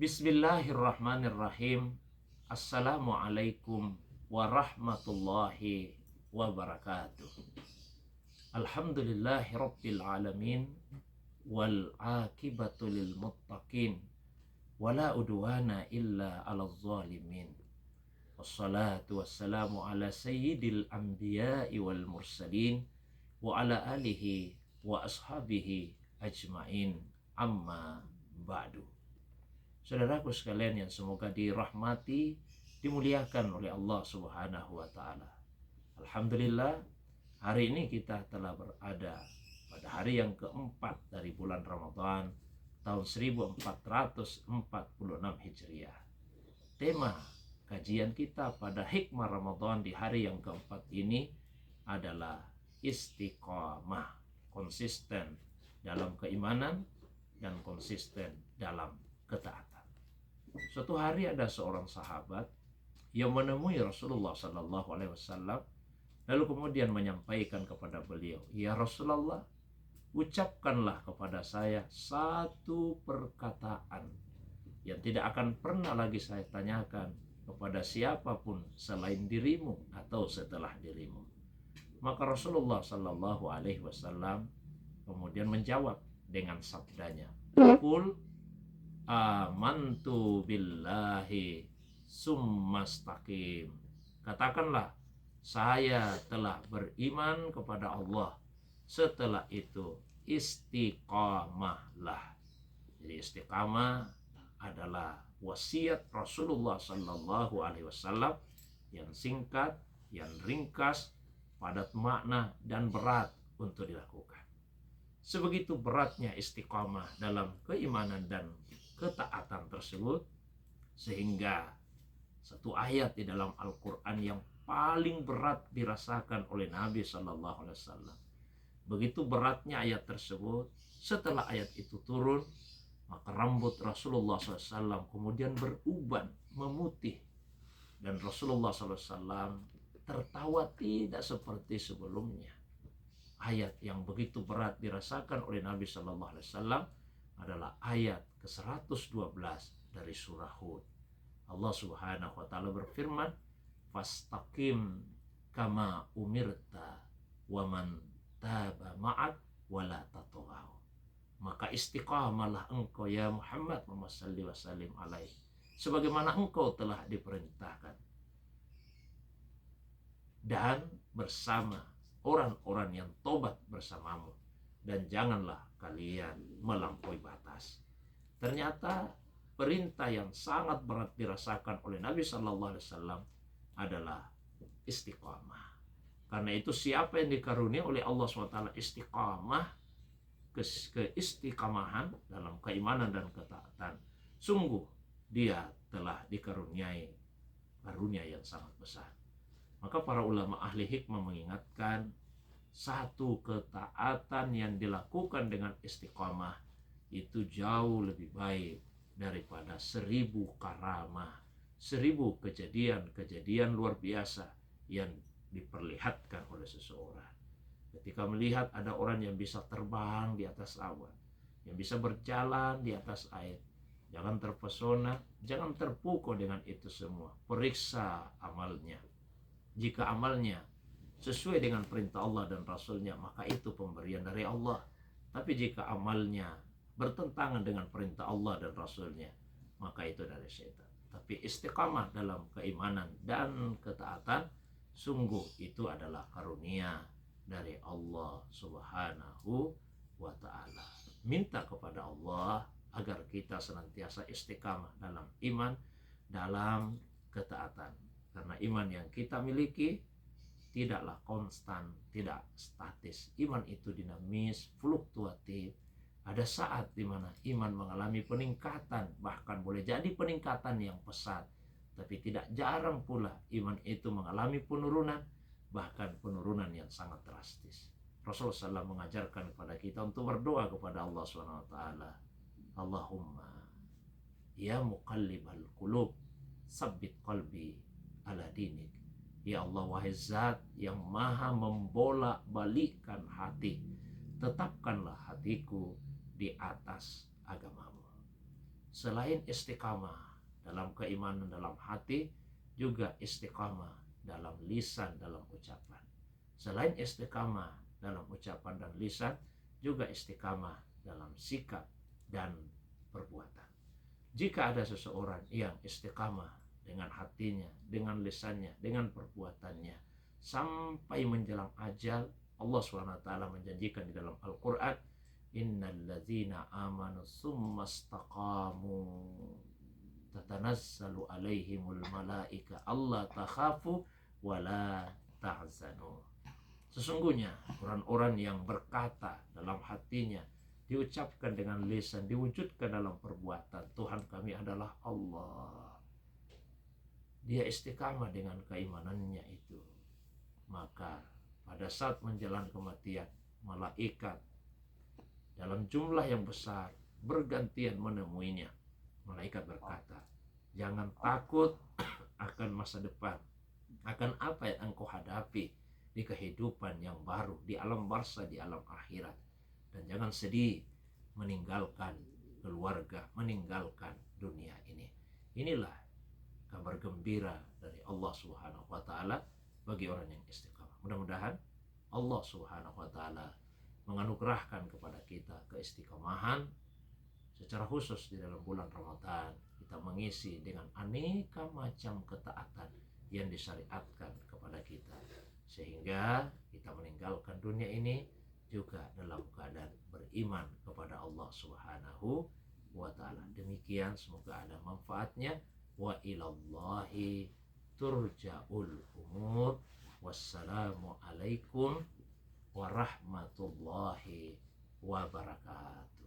Bismillahirrahmanirrahim. Assalamualaikum warahmatullahi wabarakatuh. Alhamdulillahi rabbil alamin. Wal akibatu lil muttaqin. Wala udwana illa ala zalimin. Wassalatu wassalamu ala sayyidil anbiya'i wal mursalin. Wa ala alihi wa ashabihi ajmain. Amma ba'du. Saudaraku sekalian yang semoga dirahmati, dimuliakan oleh Allah Subhanahu wa taala. Alhamdulillah, hari ini kita telah berada pada hari yang keempat dari bulan Ramadan tahun 1446 Hijriah. Tema kajian kita pada hikmah Ramadan di hari yang keempat ini adalah istiqamah, konsisten dalam keimanan dan konsisten dalam ketaatan. Suatu hari ada seorang sahabat yang menemui Rasulullah Sallallahu Alaihi Wasallam, lalu kemudian menyampaikan kepada beliau, "Ya Rasulullah, ucapkanlah kepada saya satu perkataan yang tidak akan pernah lagi saya tanyakan kepada siapapun selain dirimu atau setelah dirimu." Maka Rasulullah Sallallahu Alaihi Wasallam kemudian menjawab dengan sabdanya, "Qul amantu billahi summastaqim." Katakanlah, saya telah beriman kepada Allah, setelah itu istiqamahlah. Jadi istiqamah adalah wasiat Rasulullah Sallallahu Alaihi Wasallam yang singkat, yang ringkas, padat makna dan berat untuk dilakukan. Sebegitu beratnya istiqamah dalam keimanan dan ketaatan tersebut, sehingga satu ayat di dalam Al-Quran yang paling berat dirasakan oleh Nabi Sallallahu Alaihi Wasallam. Begitu beratnya ayat tersebut, setelah ayat itu turun, maka rambut Rasulullah SAW kemudian beruban, memutih, dan Rasulullah SAW tertawa tidak seperti sebelumnya. Ayat yang begitu berat dirasakan oleh Nabi Sallallahu Alaihi Wasallam adalah ayat ke-112 dari surah Hud. Allah Subhanahu wa taala berfirman, "Fastaqim kama umirta wa man taba ma'ak wa la tatghaw." Maka istiqamalah engkau ya Muhammad sallallahu alaihi wasallam alaihi, sebagaimana engkau telah diperintahkan, dan bersama orang-orang yang tobat bersamamu, dan janganlah kalian melampaui batas. Ternyata perintah yang sangat berat dirasakan oleh Nabi Sallallahu Alaihi Wasallam adalah istiqamah. Karena itu siapa yang dikaruniai oleh Allah SWT istiqamah, keistiqamahan dalam keimanan dan ketaatan, sungguh dia telah dikaruniai karunia yang sangat besar. Maka para ulama ahli hikmah mengingatkan, satu ketaatan yang dilakukan dengan istiqamah itu jauh lebih baik daripada 1000 karamah, 1000 kejadian luar biasa yang diperlihatkan oleh seseorang. Ketika melihat ada orang yang bisa terbang di atas awan, yang bisa berjalan di atas air, jangan terpesona, jangan terpukau dengan itu semua. Periksa amalnya. Jika amalnya sesuai dengan perintah Allah dan Rasulnya, maka itu pemberian dari Allah. Tapi jika amalnya bertentangan dengan perintah Allah dan Rasulnya, maka itu dari syaitan. Tapi istiqamah dalam keimanan dan ketaatan, sungguh itu adalah karunia dari Allah Subhanahu wa ta'ala. Minta kepada Allah agar kita senantiasa istiqamah dalam iman, dalam ketaatan. Karena iman yang kita miliki tidaklah konstan, tidak statis. Iman itu dinamis, fluktuatif. Ada saat di mana iman mengalami peningkatan, bahkan boleh jadi peningkatan yang pesat. Tapi tidak jarang pula iman itu mengalami penurunan, bahkan penurunan yang sangat drastis. Rasulullah SAW mengajarkan kepada kita untuk berdoa kepada Allah SWT. Allahumma ya muqallibal qulub, sabbit qalbi ala dinik. Ya Allah, wahai zat yang maha membolak-balikkan hati, tetapkanlah hatiku di atas agamamu. Selain istiqamah dalam keimanan dalam hati, juga istiqamah dalam lisan, dalam ucapan. Selain istiqamah dalam ucapan dan lisan, juga istiqamah dalam sikap dan perbuatan. Jika ada seseorang yang istiqamah dengan hatinya, dengan lisannya, dengan perbuatannya, sampai menjelang ajal, Allah SWT menjanjikan di dalam Al-Quran, innal ladzina amanu tsumma istaqamu tatanazzalu alaihimul malaika alla takhafu wa la tahzanu. Sesungguhnya orang-orang yang berkata dalam hatinya, diucapkan dengan lisan, diwujudkan dalam perbuatan, Tuhan kami adalah Allah. Dia istiqamah dengan keimanannya itu. Maka pada saat menjelang kematian, malaikat dalam jumlah yang besar bergantian menemuinya. Malaikat berkata, jangan takut akan masa depan, akan apa yang engkau hadapi di kehidupan yang baru, di alam barzah, di alam akhirat. Dan jangan sedih meninggalkan keluarga, meninggalkan dunia ini. Inilah kabar gembira dari Allah Subhanahu wa taala bagi orang yang istiqamah. Mudah-mudahan Allah Subhanahu wa taala menganugerahkan kepada kita keistiqamahan secara khusus di dalam bulan Ramadan. Kita mengisi dengan aneka macam ketaatan yang disyariatkan kepada kita, sehingga kita meninggalkan dunia ini juga dalam keadaan beriman kepada Allah Subhanahu wa taala. Demikian, semoga ada manfaatnya. Wa ilallahi turja'ul umur. Wassalamu alaikum warahmatullahi wabarakatuh.